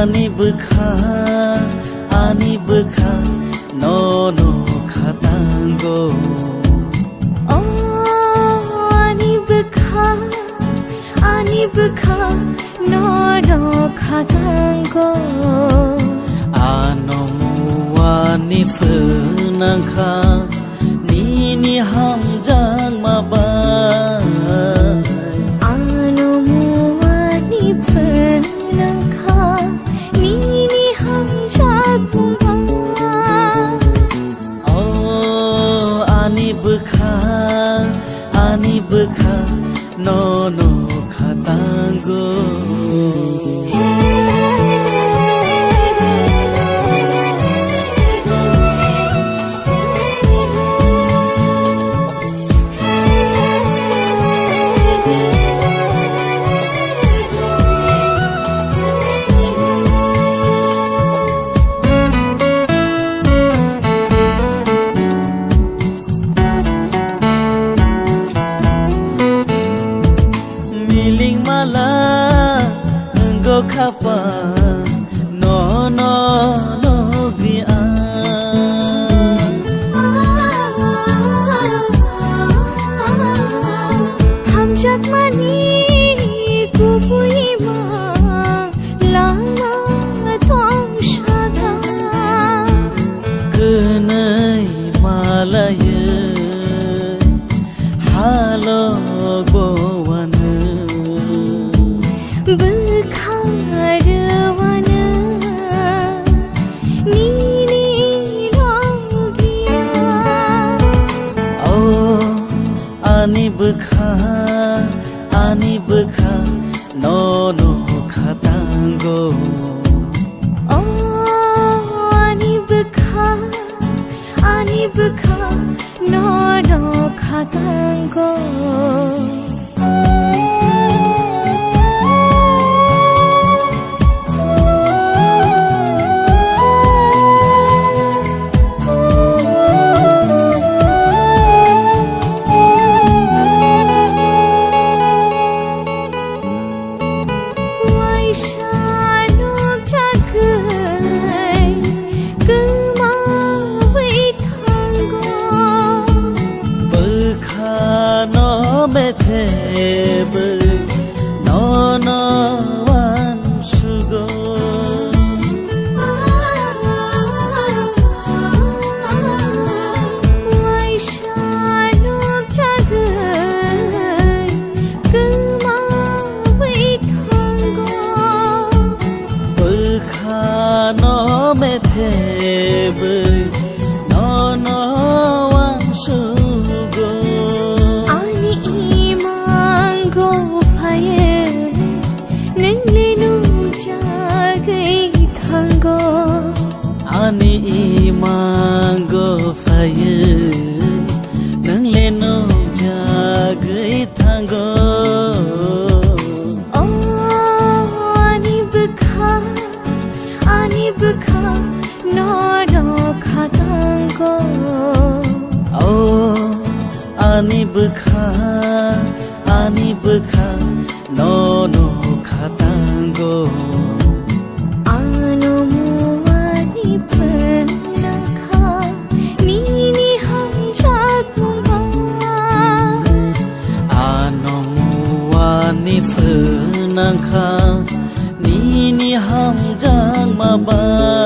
ani bukha no khatango oh ani bukha no khatango anomuani phunangkha ni hamjang maba anomuani phunangkha ni hamjang maba oh ani bukha no khatango khapa no bia hamjak mani kubui ma lama tong shada kunai malaya halo gowan ani bukha no khatango oh ani bukha no khatango ani imango faye nang leno jagai thango oh ani bukha no khatango oh ani bukha no khatango phunangkha ni hamjang maba